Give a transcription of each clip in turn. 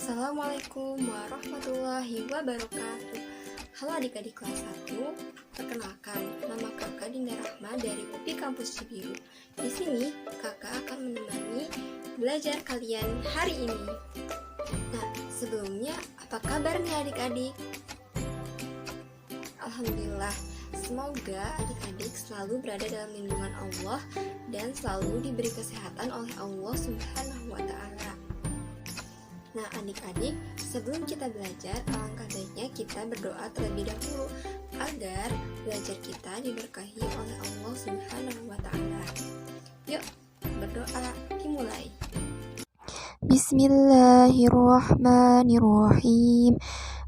Assalamualaikum warahmatullahi wabarakatuh. Halo adik-adik kelas 1, perkenalkan, nama kakak Dinda Rahma dari UPI Kampus Cibiru. Di sini kakak akan menemani belajar kalian hari ini. Nah, sebelumnya apa kabarnya adik-adik? Alhamdulillah, semoga adik-adik selalu berada dalam lindungan Allah dan selalu diberi kesehatan oleh Allah Subhanahu wa Ta'ala. Nah, adik-adik, sebelum kita belajar, alangkah baiknya kita berdoa terlebih dahulu agar belajar kita diberkahi oleh Allah Subhanahu wa Ta'ala. Yuk, berdoa dimulai. Bismillahirrahmanirrahim.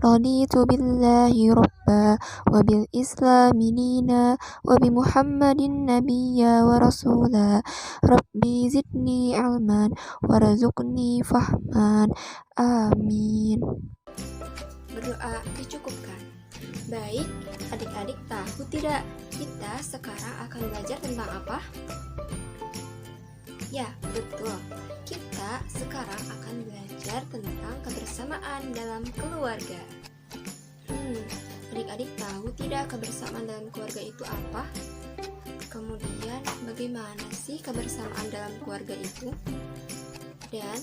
Raditu billahi rabba wa bil islami dina wa bi Muhammadin nabiyya wa rasula. Rabbi zidni ilman warzuqni fahman. Amin. Berdoa dicukupkan. Baik, adik-adik tahu tidak kita sekarang akan belajar tentang apa? Ya, betul. Kita sekarang akan belajar tentang kebersamaan dalam keluarga. Adik-adik tahu tidak kebersamaan dalam keluarga itu apa? Kemudian, bagaimana sih kebersamaan dalam keluarga itu? Dan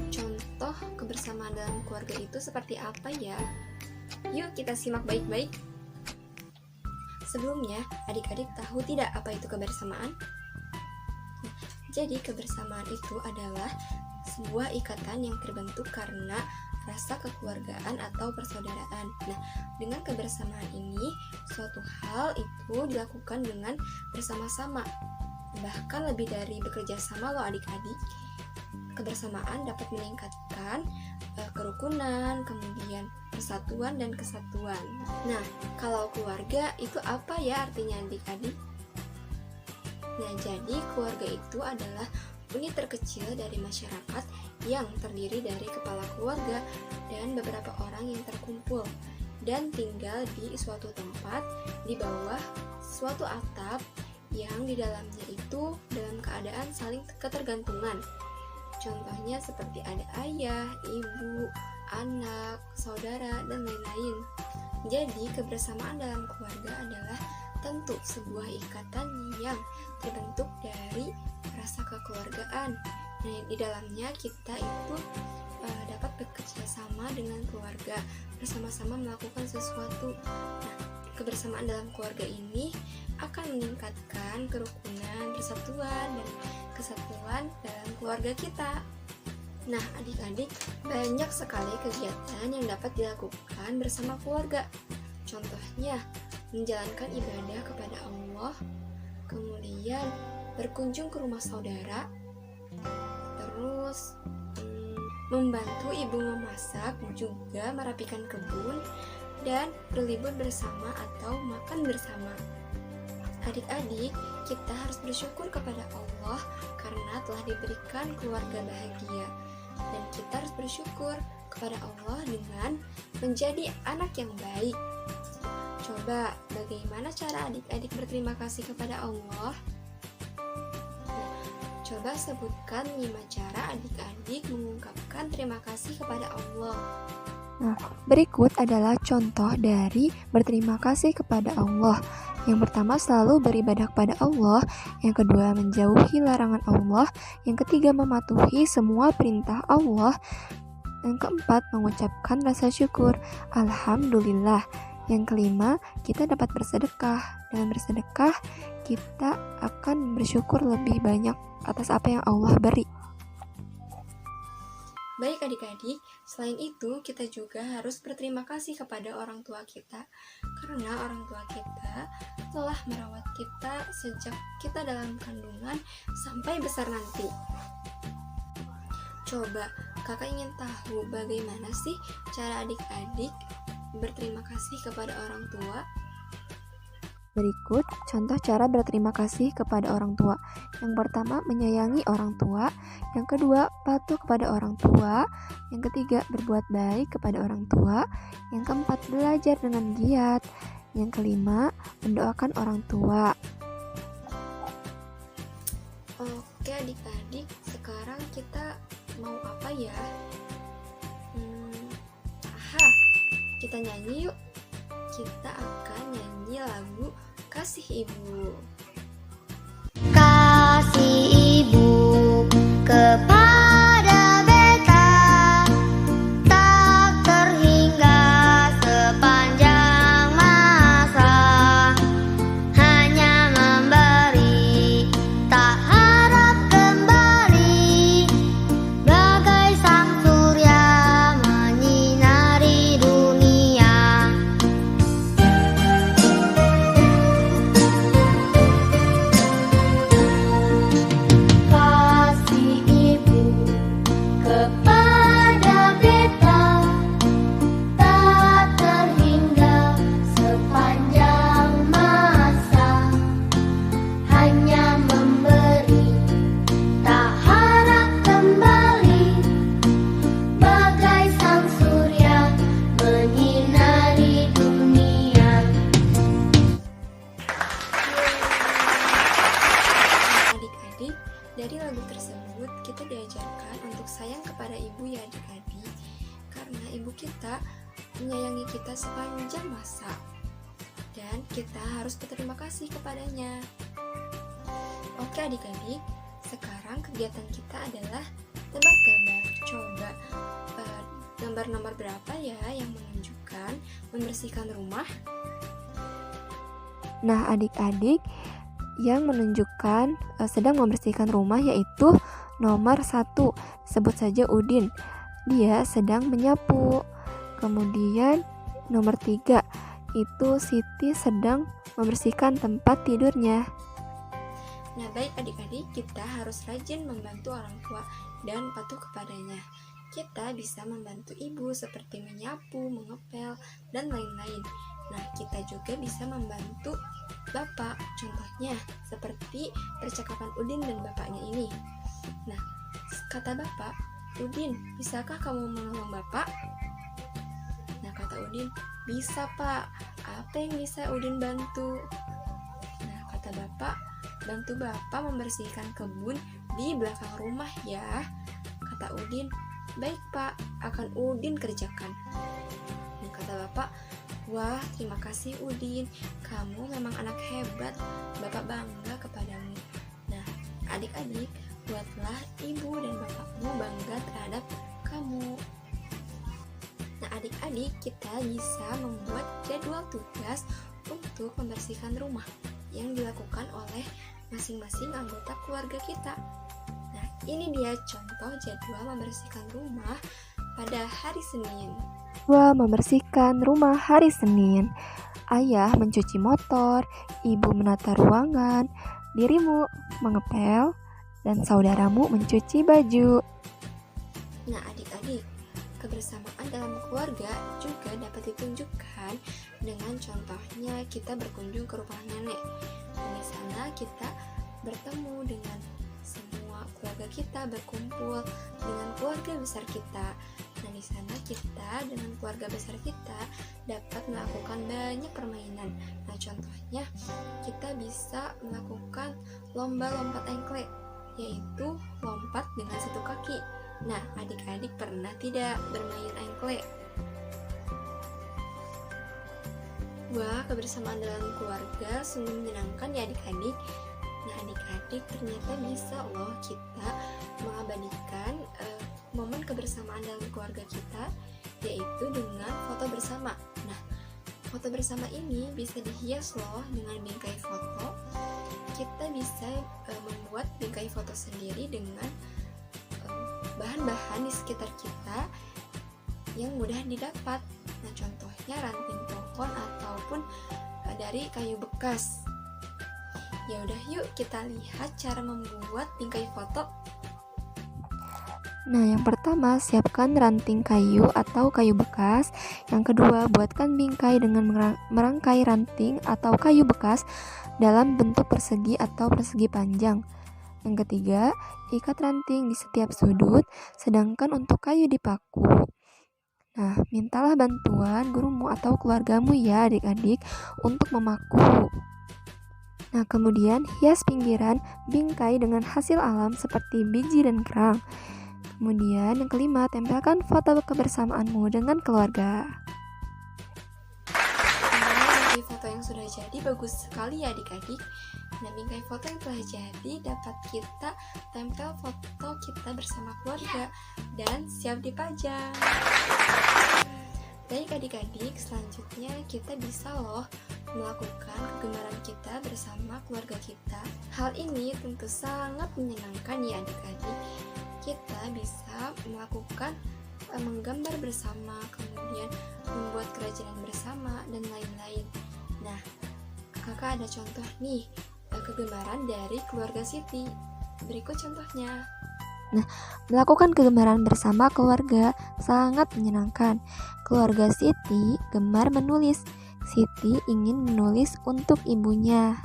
contoh kebersamaan dalam keluarga itu seperti apa ya? Yuk kita simak baik-baik. Sebelumnya, adik-adik tahu tidak apa itu kebersamaan? Jadi kebersamaan itu adalah sebuah ikatan yang terbentuk karena rasa kekeluargaan atau persaudaraan. Nah, dengan kebersamaan ini, suatu hal itu dilakukan dengan bersama-sama. Bahkan lebih dari bekerja sama loh adik-adik. Kebersamaan dapat meningkatkan kerukunan, kemudian persatuan dan kesatuan. Nah, kalau keluarga itu apa ya artinya adik-adik? Nah, jadi keluarga itu adalah unit terkecil dari masyarakat yang terdiri dari kepala keluarga dan beberapa orang yang terkumpul dan tinggal di suatu tempat di bawah suatu atap yang di dalamnya itu dalam keadaan saling ketergantungan. Contohnya seperti ada ayah, ibu, anak, saudara, dan lain-lain. Jadi kebersamaan dalam keluarga adalah tentu sebuah ikatan yang terbentuk dari rasa kekeluargaan. Nah, di dalamnya kita itu dapat bekerja sama dengan keluarga, bersama-sama melakukan sesuatu. Nah, kebersamaan dalam keluarga ini akan meningkatkan kerukunan, persatuan, dan kesatuan dalam keluarga kita. Nah, adik-adik, banyak sekali kegiatan yang dapat dilakukan bersama keluarga. Contohnya, menjalankan ibadah kepada Allah, kemudian berkunjung ke rumah saudara, terus membantu ibu memasak, juga merapikan kebun, dan berlibur bersama atau makan bersama. Adik-adik, kita harus bersyukur kepada Allah karena telah diberikan keluarga bahagia, dan kita harus bersyukur kepada Allah dengan menjadi anak yang baik. Coba, bagaimana cara adik-adik berterima kasih kepada Allah? Nah, coba sebutkan 5 cara adik-adik mengungkapkan terima kasih kepada Allah. Nah, berikut adalah contoh dari berterima kasih kepada Allah. Yang pertama, selalu beribadah kepada Allah. Yang kedua, menjauhi larangan Allah. Yang ketiga, mematuhi semua perintah Allah. Yang keempat, mengucapkan rasa syukur. Alhamdulillah. Yang kelima, kita dapat bersedekah. Dengan bersedekah, kita akan bersyukur lebih banyak atas apa yang Allah beri. Baik adik-adik, selain itu kita juga harus berterima kasih kepada orang tua kita karena orang tua kita telah merawat kita sejak kita dalam kandungan sampai besar nanti. Coba, kakak ingin tahu bagaimana sih cara adik-adik berterima kasih kepada orang tua? Berikut contoh cara berterima kasih kepada orang tua. Yang pertama, menyayangi orang tua. Yang kedua, patuh kepada orang tua. Yang ketiga, berbuat baik kepada orang tua. Yang keempat, belajar dengan giat. Yang kelima, mendoakan orang tua. Oke adik-adik, sekarang kita mau apa ya? kita nyanyi yuk. Kita akan nyanyi lagu Kasih Ibu. Kasih ibu kepada beta tak terhingga sepanjang masa, hanya memberi tak harap kembali, bagai sang surya menyinari dunia. Kasih ibu kepada beta tak terhingga sepanjang masa, hanya memberi tak harap kembali, bagai sang surya menyinari dunia. Adik-adik, dari lagu tersebut kita diajarkan untuk sayang kepada ibu ya adik-adik, karena ibu kita menyayangi kita sepanjang masa dan kita harus berterima kasih kepadanya. Oke adik-adik, sekarang kegiatan kita adalah tebak gambar. Coba gambar nomor berapa ya yang menunjukkan membersihkan rumah? Nah, adik-adik, yang menunjukkan sedang membersihkan rumah yaitu nomor 1. Sebut saja Udin. Dia sedang menyapu. Kemudian nomor 3 itu Siti sedang membersihkan tempat tidurnya. Nah, baik adik-adik, kita harus rajin membantu orang tua dan patuh kepadanya. Kita bisa membantu ibu seperti menyapu, mengepel, dan lain-lain. Nah, kita juga bisa membantu bapak, contohnya seperti percakapan Udin dan bapaknya ini. Nah, kata bapak, Udin, bisakah kamu menolong bapak? Nah, kata Udin, bisa pak, apa yang bisa Udin bantu? Nah, kata bapak, bantu bapak membersihkan kebun di belakang rumah ya. Kata Udin, baik pak, akan Udin kerjakan. Nah, kata bapak, wah, terima kasih Udin, kamu memang anak hebat, bapak bangga kepadamu. Nah, adik-adik, buatlah ibu dan bapakmu bangga terhadap kamu. Nah, adik-adik, kita bisa membuat jadwal tugas untuk membersihkan rumah yang dilakukan oleh masing-masing anggota keluarga kita. Nah, ini dia contoh jadwal membersihkan rumah pada hari Senin. Membersihkan rumah hari Senin. Ayah mencuci motor, ibu menata ruangan, dirimu mengepel, dan saudaramu mencuci baju. Nah, adik-adik, kebersamaan dalam keluarga juga dapat ditunjukkan dengan contohnya kita berkunjung ke rumah nenek. Di sana kita bertemu dengan semua keluarga kita, berkumpul dengan keluarga besar kita. Nah, di sana kita dengan keluarga besar kita dapat melakukan banyak permainan. Nah, contohnya kita bisa melakukan lomba lompat engklek, yaitu lompat dengan satu kaki. Nah, adik-adik pernah tidak bermain engklek? Wah, kebersamaan dalam keluarga sungguh menyenangkan ya adik-adik. Nah, adik-adik ternyata bisa loh kita mengabadikan momen kebersamaan dalam keluarga kita, yaitu dengan foto bersama. Nah, foto bersama ini bisa dihias loh dengan bingkai foto. Kita bisa membuat bingkai foto sendiri dengan bahan-bahan di sekitar kita yang mudah didapat. Nah, contohnya ranting pohon ataupun dari kayu bekas. Ya udah, yuk kita lihat cara membuat bingkai foto. Nah, yang pertama, siapkan ranting kayu atau kayu bekas. Yang kedua, buatkan bingkai dengan merangkai ranting atau kayu bekas dalam bentuk persegi atau persegi panjang. Yang ketiga, ikat ranting di setiap sudut, sedangkan untuk kayu dipaku. Nah, mintalah bantuan gurumu atau keluargamu ya adik-adik untuk memaku. Nah, kemudian hias pinggiran bingkai dengan hasil alam seperti biji dan kerang. Kemudian yang kelima, tempelkan foto kebersamaanmu dengan keluarga. foto yang sudah jadi bagus sekali ya adik-adik. Nah, bingkai foto yang telah jadi dapat kita tempel foto kita bersama keluarga dan siap dipajang. Baik adik-adik, selanjutnya kita bisa loh melakukan kegemaran kita bersama keluarga kita. Hal ini tentu sangat menyenangkan ya adik-adik. Kita bisa melakukan menggambar bersama, kemudian membuat kerajinan bersama, dan lain-lain. Nah, kakak ada contoh nih, kegemaran dari keluarga Siti. Berikut contohnya. Melakukan kegemaran bersama keluarga sangat menyenangkan. Keluarga Siti gemar menulis. Siti ingin menulis untuk ibunya.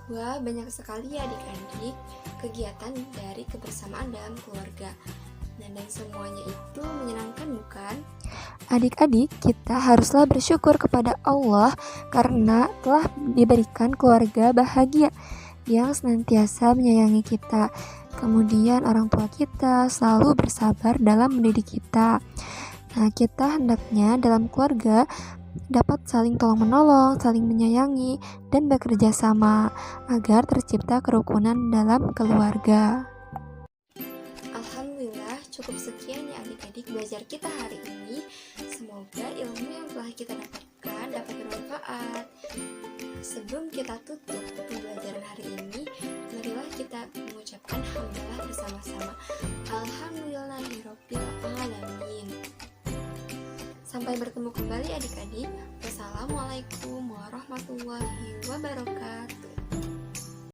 Wah, banyak sekali ya adik-adik kegiatan dari kebersamaan dalam keluarga. Nah, dan semuanya itu menyenangkan bukan? Adik-adik, kita haruslah bersyukur kepada Allah karena telah diberikan keluarga bahagia yang senantiasa menyayangi kita. Kemudian orang tua kita selalu bersabar dalam mendidik kita. Nah, kita hendaknya dalam keluarga dapat saling tolong-menolong, saling menyayangi, dan bekerja sama agar tercipta kerukunan dalam keluarga. Alhamdulillah, cukup sekian ya adik-adik belajar kita hari ini. Semoga ilmu yang telah kita dapatkan dapat bermanfaat. Sebelum kita tutup pembelajaran hari ini, marilah kita mengucapkan hamdalah bersama-sama. Alhamdulillahirabbil alamin. Sampai bertemu kembali adik-adik. Wassalamualaikum warahmatullahi wabarakatuh.